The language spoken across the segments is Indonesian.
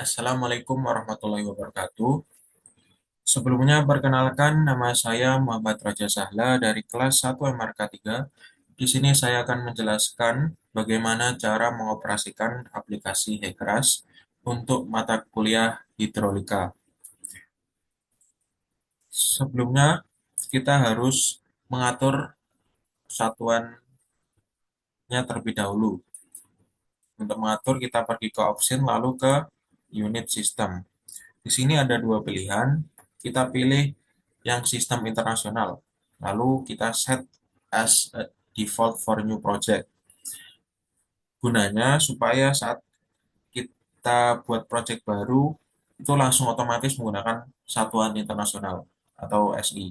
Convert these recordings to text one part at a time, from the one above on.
Assalamualaikum warahmatullahi wabarakatuh. Sebelumnya perkenalkan nama saya Muhammad Raja Sahla dari kelas 1 MRK 3. Di sini saya akan menjelaskan bagaimana cara mengoperasikan aplikasi Hekras untuk mata kuliah hidrolika. Sebelumnya kita harus mengatur satuannya terlebih dahulu. Untuk mengatur kita pergi ke option lalu ke unit system. Di sini ada dua pilihan. Kita pilih yang sistem internasional. Lalu kita set as a default for new project. Gunanya supaya saat kita buat project baru, itu langsung otomatis menggunakan satuan internasional atau SI.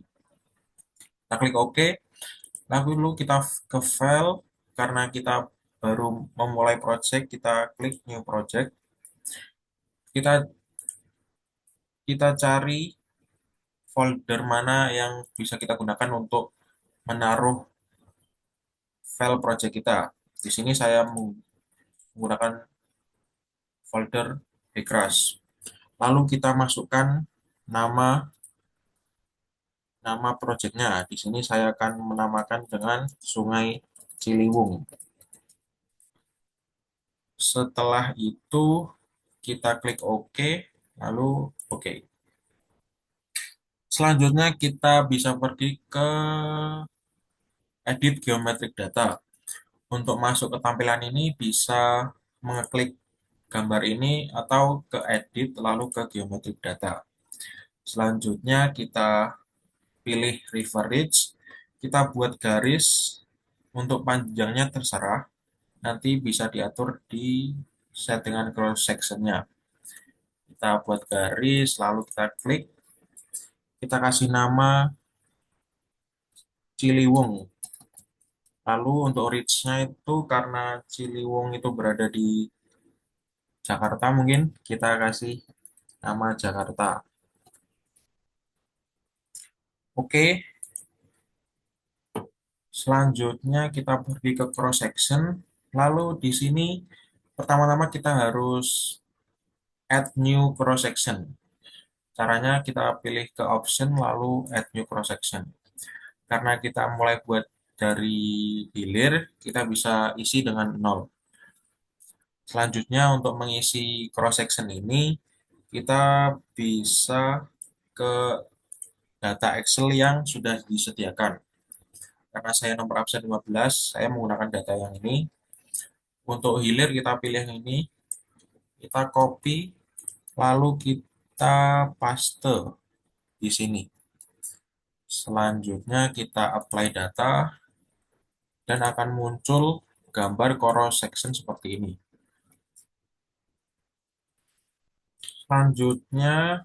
Kita klik OK, lalu kita ke file, karena kita baru memulai project, kita klik new project. Kita kita cari folder mana yang bisa kita gunakan untuk menaruh file project kita. Di sini saya menggunakan folder Hekras. Lalu kita masukkan nama nama projectnya. Di sini saya akan menamakan dengan Sungai Ciliwung. Setelah itu kita klik OK, lalu OK. Selanjutnya kita bisa pergi ke edit geometric data. Untuk masuk ke tampilan ini bisa mengeklik gambar ini atau ke edit lalu ke geometric data. Selanjutnya kita pilih river ridge, kita buat garis, untuk panjangnya terserah, nanti bisa diatur di settingan cross sectionnya. Kita buat garis, lalu kita klik, kita kasih nama Ciliwung. Lalu untuk ridge-nya itu karena Ciliwung itu berada di Jakarta, mungkin kita kasih nama Jakarta. Oke, selanjutnya kita pergi ke cross section. Lalu di sini pertama-tama kita harus add new cross section. Caranya kita pilih ke option lalu add new cross section. Karena kita mulai buat dari hilir, kita bisa isi dengan 0. Selanjutnya untuk mengisi cross section ini, kita bisa ke data Excel yang sudah disediakan. Karena saya nomor absen 15, saya menggunakan data yang ini. Untuk hilir kita pilih yang ini, kita copy, lalu kita paste di sini. Selanjutnya kita apply data, dan akan muncul gambar cross section seperti ini. Selanjutnya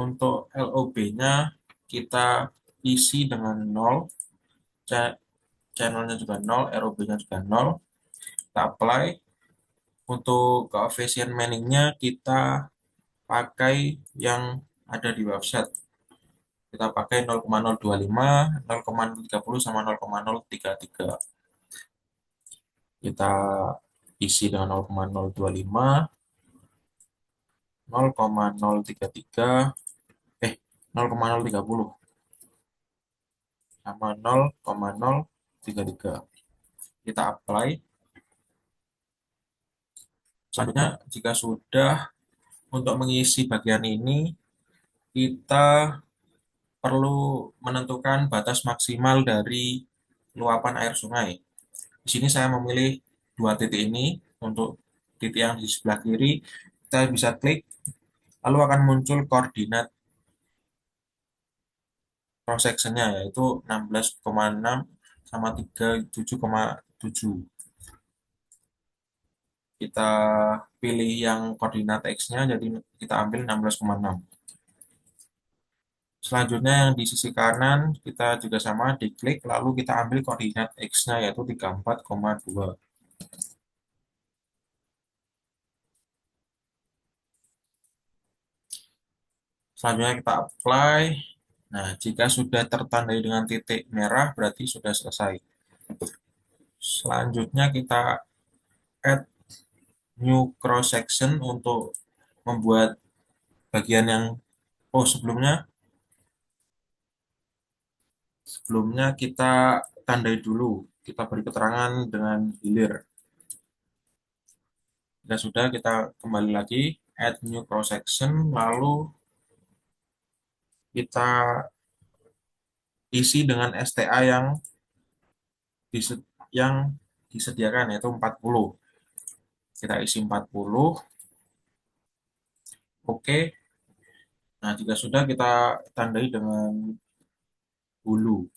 untuk LOB-nya kita isi dengan 0, channelnya juga 0, ROB-nya juga 0. Kita apply. Untuk coefficient manning-nya kita pakai yang ada di website. Kita pakai 0,025, 0,030 sama 0,033. Kita isi dengan 0,025, 0,033, 0,030 sama 0,033. Kita apply. Selanjutnya, jika sudah, untuk mengisi bagian ini, kita perlu menentukan batas maksimal dari luapan air sungai. Di sini saya memilih dua titik ini. Untuk titik yang di sebelah kiri, kita bisa klik, lalu akan muncul koordinat cross sectionnya, yaitu 16,6 sama 37,7. Kita pilih yang koordinat X-nya, jadi kita ambil 16,6. Selanjutnya yang di sisi kanan, kita juga sama, diklik, lalu kita ambil koordinat X-nya, yaitu 34,2. Selanjutnya kita apply. Nah, jika sudah tertandai dengan titik merah, berarti sudah selesai. Selanjutnya kita add new cross section untuk membuat bagian yang oh sebelumnya kita tandai dulu, kita beri keterangan dengan hilir. Jika sudah, kita kembali lagi add new cross section, lalu kita isi dengan STA yang disediakan, yaitu 40. Kita isi 40. Oke. Nah, jika sudah, kita tandai dengan bulu.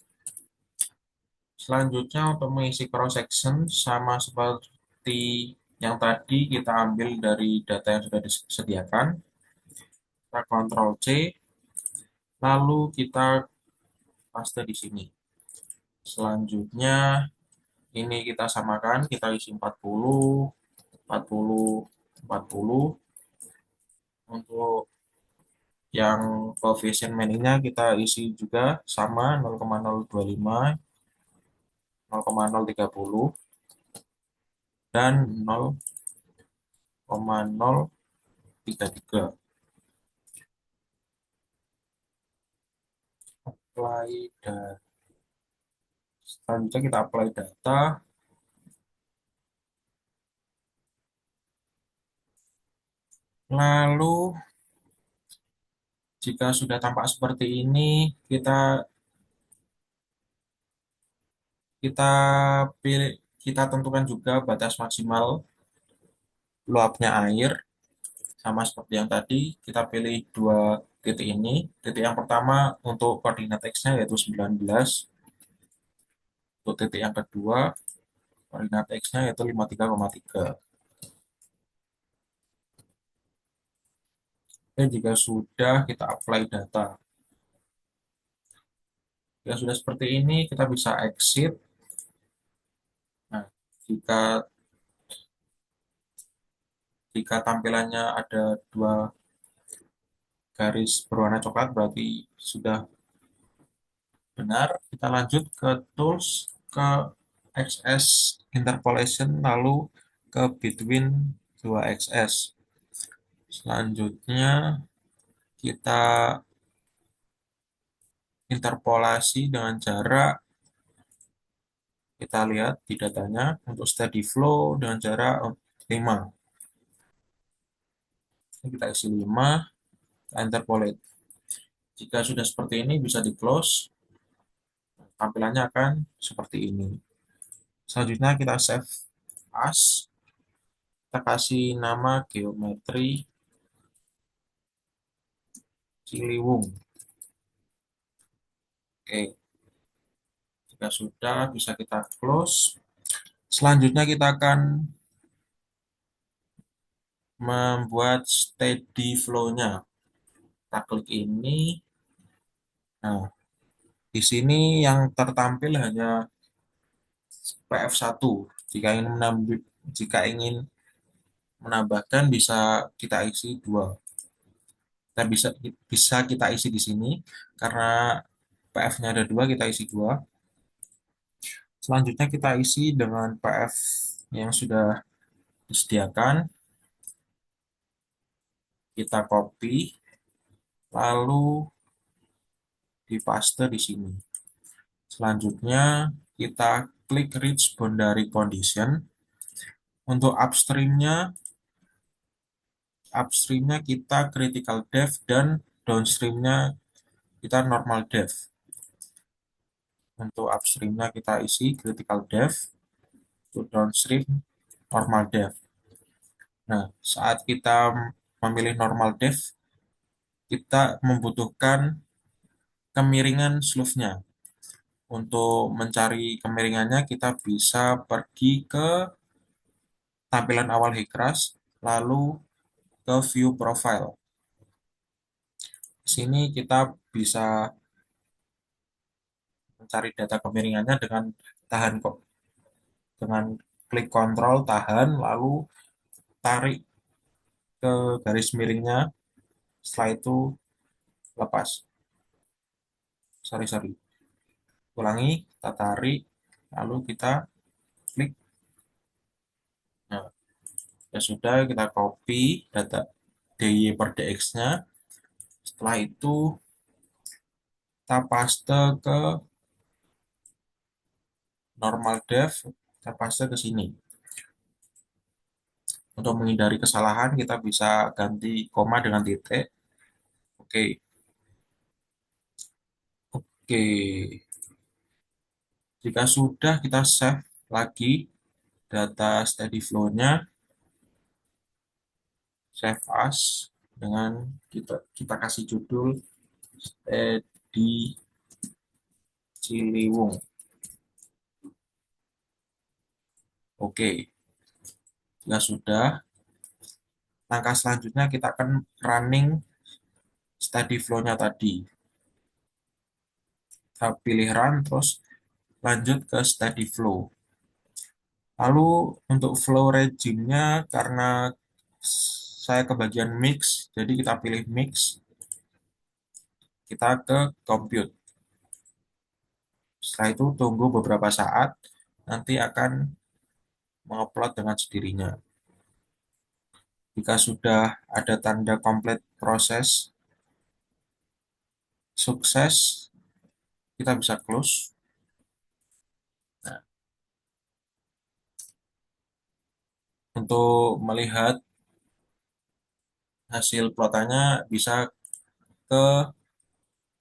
Selanjutnya untuk mengisi cross section sama seperti yang tadi, kita ambil dari data yang sudah disediakan. Kita Ctrl C, lalu kita paste di sini. Selanjutnya ini kita samakan, kita isi 40, 40, 40. Untuk yang coefficient meaningnya kita isi juga sama 0,025, 0,030, dan 0,033. Apply data. Selanjutnya kita apply data. Lalu jika sudah tampak seperti ini, kita kita pilih, kita tentukan juga batas maksimal luapnya air. Sama seperti yang tadi, kita pilih dua titik ini. Titik yang pertama untuk koordinat X-nya yaitu 19. Untuk titik yang kedua, koordinat X-nya yaitu 53,3. Oke, jika sudah, kita apply data. Jika sudah seperti ini, kita bisa exit. Nah, jika jika tampilannya ada dua garis berwarna coklat, berarti sudah benar. Kita lanjut ke tools, ke XS interpolation, lalu ke between dua XS. Selanjutnya kita interpolasi dengan jarak, kita lihat di datanya untuk steady flow dengan jarak 5. Kita isi 5, kita interpolate. Jika sudah seperti ini bisa di close, tampilannya akan seperti ini. Selanjutnya kita save as, kita kasih nama geometri Ciliwung. Oke, jika sudah bisa kita close. Selanjutnya kita akan membuat steady flow-nya. Kita klik ini. Nah, di sini yang tertampil hanya PF1. Jika ingin menambahkan bisa kita isi 2. Kita bisa kita isi di sini karena PF-nya ada 2, kita isi 2. Selanjutnya kita isi dengan PF yang sudah disediakan. Kita copy, lalu dipaste di sini. Selanjutnya kita klik reach boundary condition. Untuk upstreamnya kita critical depth dan downstreamnya kita normal depth. Untuk upstreamnya kita isi critical depth, untuk downstream normal depth. Nah, saat kita memilih normal depth, kita membutuhkan kemiringan slope-nya. Untuk mencari kemiringannya, kita bisa pergi ke tampilan awal Higras, lalu ke view profile. Di sini kita bisa mencari data kemiringannya dengan tahan kok, dengan klik kontrol tahan, lalu tarik ke garis miringnya, setelah itu lepas. Sorry. Ulangi, kita tarik, lalu kita klik. Nah, ya sudah, kita copy data, dy per dx-nya. Setelah itu kita paste ke normal def, kita paste ke sini. Untuk menghindari kesalahan, kita bisa ganti koma dengan titik. Oke, oke. Jika sudah, kita save lagi data steady flow-nya, save as, dengan kita kasih judul steady Ciliwung. Oke, jika sudah, langkah selanjutnya kita akan running steady flow-nya tadi. Kita pilih run, terus lanjut ke steady flow. Lalu untuk flow regime-nya, karena saya ke bagian mix, jadi kita pilih mix, kita ke compute. Setelah itu tunggu beberapa saat, nanti akan mengupload dengan sendirinya. Jika sudah ada tanda complete proses sukses, kita bisa close. Nah, untuk melihat hasil plotannya bisa ke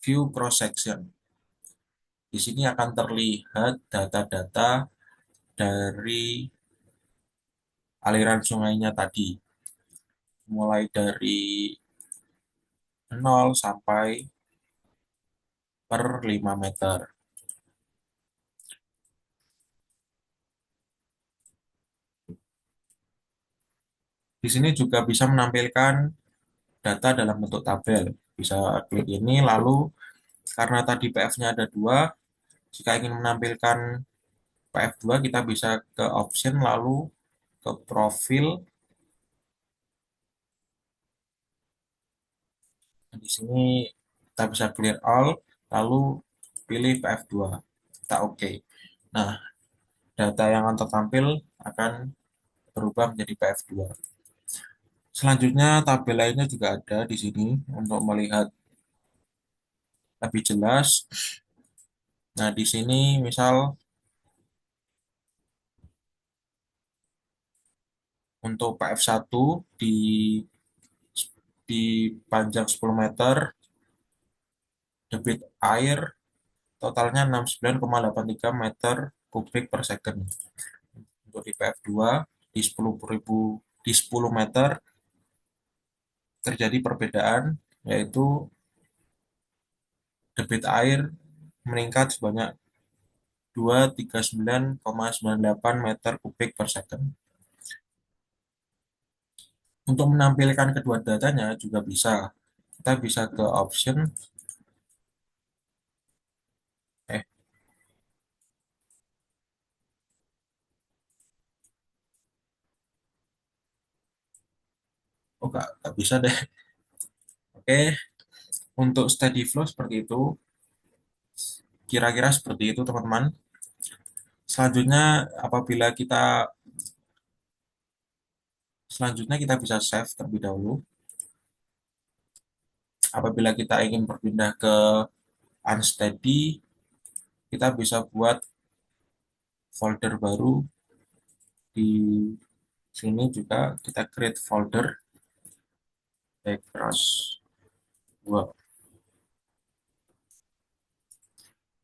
view cross section. Di sini akan terlihat data-data dari aliran sungainya tadi, mulai dari 0 sampai per 5 meter. Di sini juga bisa menampilkan data dalam bentuk tabel. Bisa klik ini, lalu karena tadi PF-nya ada dua, jika ingin menampilkan PF2, kita bisa ke option, lalu ke profil. Di sini kita bisa clear all, lalu pilih PF2. Kita oke. Nah, data yang akan tertampil akan berubah menjadi PF2. Selanjutnya, tabel lainnya juga ada di sini untuk melihat lebih jelas. Nah, di sini misal untuk PF1 di panjang 10 meter, debit air totalnya 69,83 meter kubik per second. Untuk di PF2 di 10 meter terjadi perbedaan, yaitu debit air meningkat sebanyak 239,98 meter kubik per second. Untuk menampilkan kedua datanya juga bisa. Kita bisa ke option, eh, oh nggak bisa deh. Oke, untuk steady flow seperti itu, kira-kira seperti itu teman-teman. Selanjutnya, selanjutnya kita bisa save terlebih dahulu. Apabila kita ingin berpindah ke unsteady, kita bisa buat folder baru. Di sini juga kita create folder backbrush 2.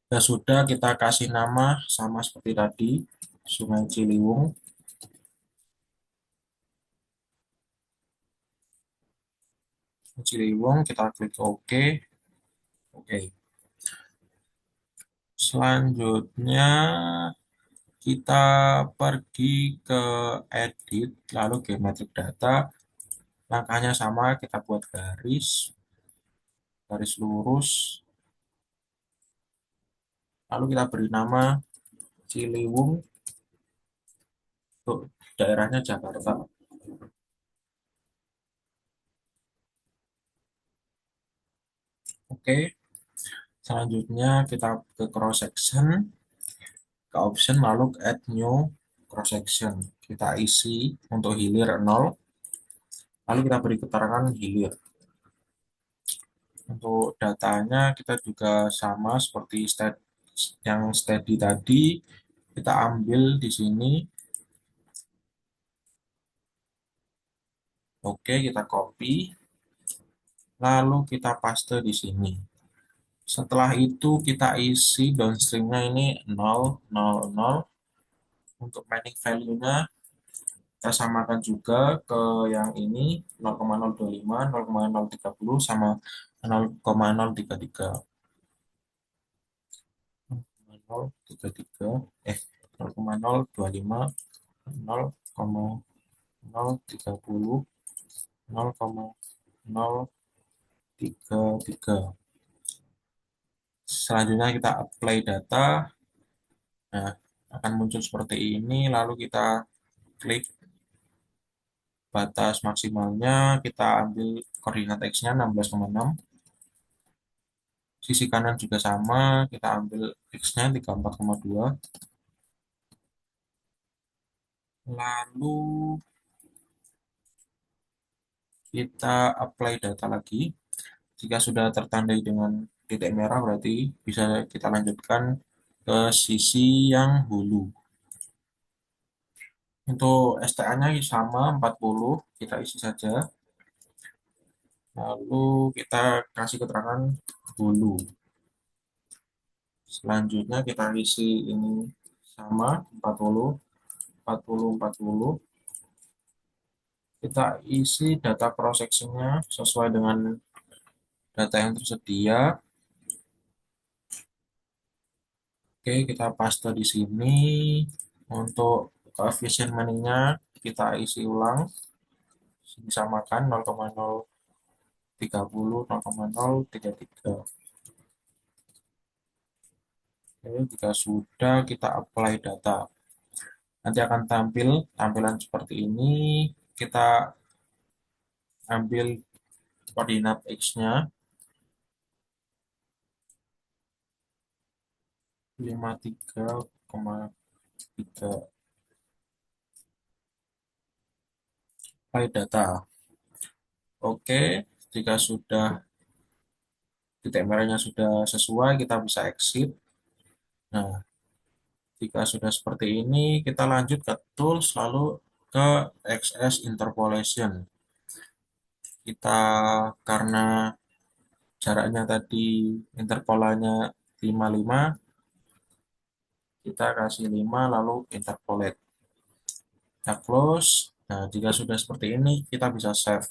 Ya sudah, kita kasih nama sama seperti tadi, Sungai Ciliwung. Ciliwung, kita klik OK. Oke. Selanjutnya kita pergi ke edit, lalu geometric data. Langkahnya sama, kita buat garis lurus, lalu kita beri nama Ciliwung untuk daerahnya Jakarta. Oke, selanjutnya kita ke cross section, ke option, lalu add new cross section. Kita isi untuk hilir 0. Lalu kita beri keterangan hilir. Untuk datanya kita juga sama seperti yang steady tadi. Kita ambil di sini. Oke, kita copy. Lalu kita paste di sini. Setelah itu kita isi downstreamnya ini 0, 0, 0. Untuk mining value-nya kita samakan juga ke yang ini 0,025, 0,030 sama 0,033. 0,033 0,025 0,030 0,033. Selanjutnya kita apply data. Nah, akan muncul seperti ini. Lalu kita klik batas maksimalnya. Kita ambil koordinat X-nya 16,6. Sisi kanan juga sama. Kita ambil X-nya 34,2. Lalu kita apply data lagi. Jika sudah tertandai dengan titik merah, berarti bisa kita lanjutkan ke sisi yang hulu. Untuk STA-nya sama 40, kita isi saja. Lalu kita kasih keterangan hulu. Selanjutnya kita isi ini sama 40, 40, 40. Kita isi data cross sectionnya sesuai dengan data yang tersedia. Oke, kita paste di sini. Untuk koefisien maningnya kita isi ulang. Disamakan 0,030, 0,033. Oke, jika sudah kita apply data. Nanti akan tampil tampilan seperti ini. Kita ambil koordinat X-nya 53,3. Apply data. Oke, jika sudah titik merahnya sudah sesuai, kita bisa exit. Nah, jika sudah seperti ini, kita lanjut ke tools, lalu ke XS Interpolation. Kita karena jaraknya tadi interpolanya 55, kita kasih 5 lalu interpolate. Kita close. Nah, jika sudah seperti ini, kita bisa save.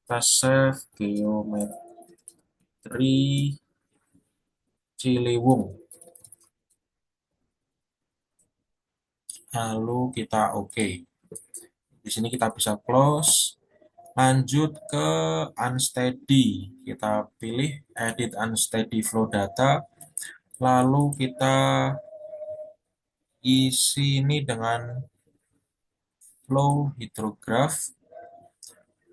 Kita save geometri Ciliwung. Lalu kita OK. Di sini kita bisa close. Lanjut ke unsteady. Kita pilih edit unsteady flow data. Lalu kita isi ini dengan flow hydrograph.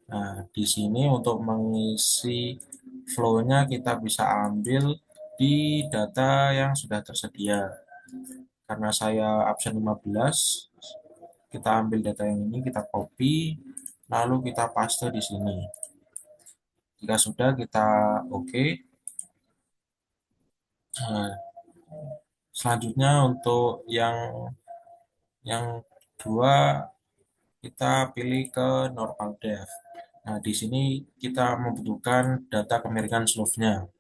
Nah, di sini untuk mengisi flow-nya kita bisa ambil di data yang sudah tersedia. Karena saya absen 15, kita ambil data yang ini, kita copy, lalu kita paste di sini. Jika sudah, kita OK. Nah, selanjutnya untuk yang dua, kita pilih ke normal depth. Nah, di sini kita membutuhkan data kemiringan slope-nya.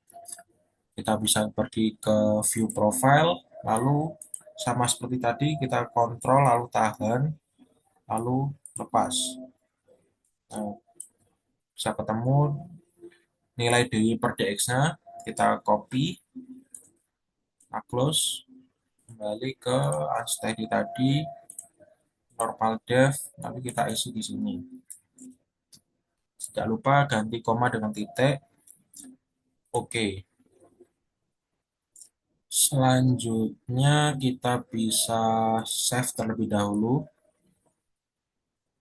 Kita bisa pergi ke view profile, lalu sama seperti tadi kita kontrol lalu tahan, lalu lepas. Nah, bisa ketemu nilai DI per DX-nya, kita copy, kita close, kembali ke unsteady tadi, normal depth, lalu kita isi di sini. Tidak lupa ganti koma dengan titik. Oke. Selanjutnya kita bisa save terlebih dahulu.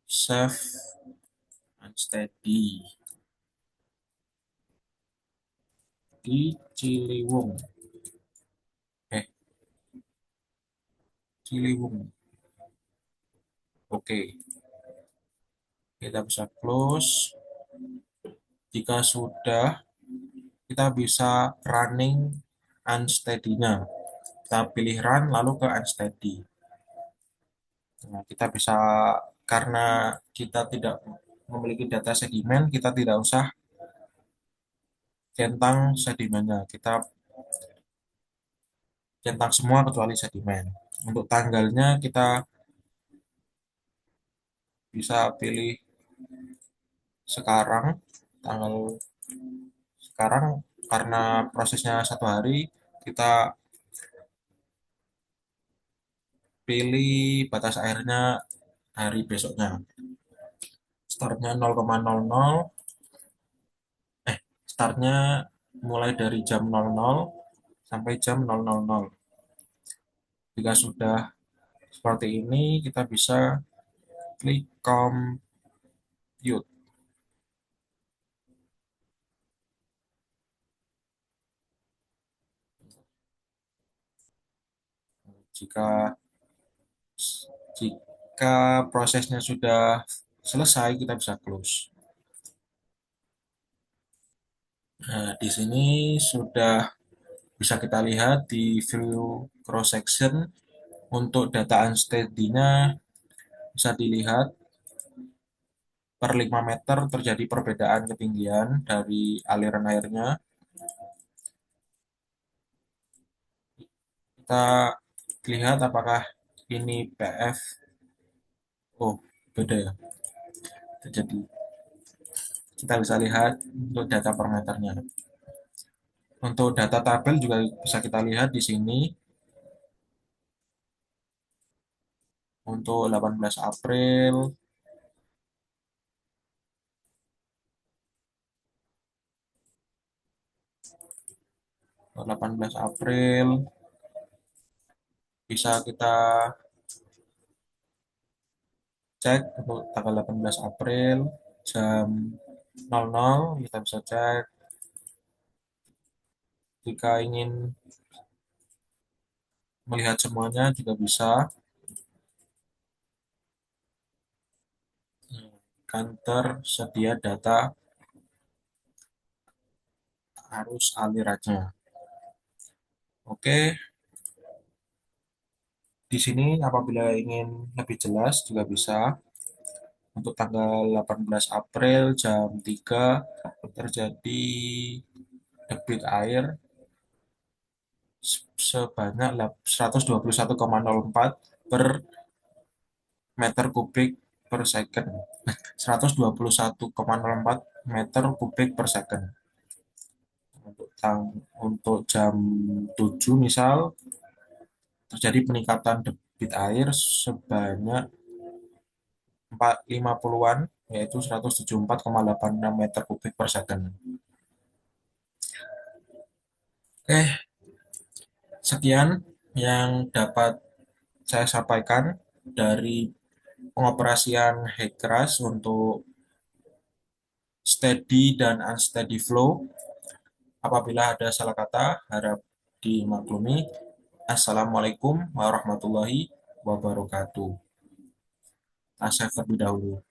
Save unsteady di Ciliwung. Ciliwung. Oke. Kita bisa close. Jika sudah, kita bisa running unsteady-nya. Kita pilih run lalu ke unsteady. Nah, kita bisa karena kita tidak memiliki data sedimen, kita tidak usah centang sedimennya. Kita centang semua kecuali sedimen. Untuk tanggalnya kita bisa pilih sekarang, tanggal sekarang karena prosesnya 1 hari, kita pilih batas akhirnya hari besoknya. Startnya 0,00, startnya mulai dari jam 00 sampai jam 000. Jika sudah seperti ini, kita bisa klik compute. Jika jika prosesnya sudah selesai, kita bisa close. Nah, di sini sudah bisa kita lihat di view cross section untuk data unsteady-nya bisa dilihat per 5 meter terjadi perbedaan ketinggian dari aliran airnya. Kita lihat apakah ini PF. Oh, beda ya. Jadi kita bisa lihat untuk data per meternya. Untuk data tabel juga bisa kita lihat di sini untuk 18 April, 18 April bisa kita cek untuk tanggal 18 April jam 00, kita bisa cek. Jika ingin melihat semuanya juga bisa. Kan tersedia data arus alirannya. Oke, di sini apabila ingin lebih jelas juga bisa. Untuk tanggal 18 April jam 3 terjadi debit air sebanyak 121,04 per meter kubik per second. 121,04 meter kubik per second. Untuk jam 7 misal terjadi peningkatan debit air sebanyak 50-an, yaitu 174,86 meter kubik per second. Oke, sekian yang dapat saya sampaikan dari pengoperasian Hekras untuk steady dan unsteady flow. Apabila ada salah kata, harap dimaklumi. Assalamualaikum warahmatullahi wabarakatuh. Asef terlebih dahulu.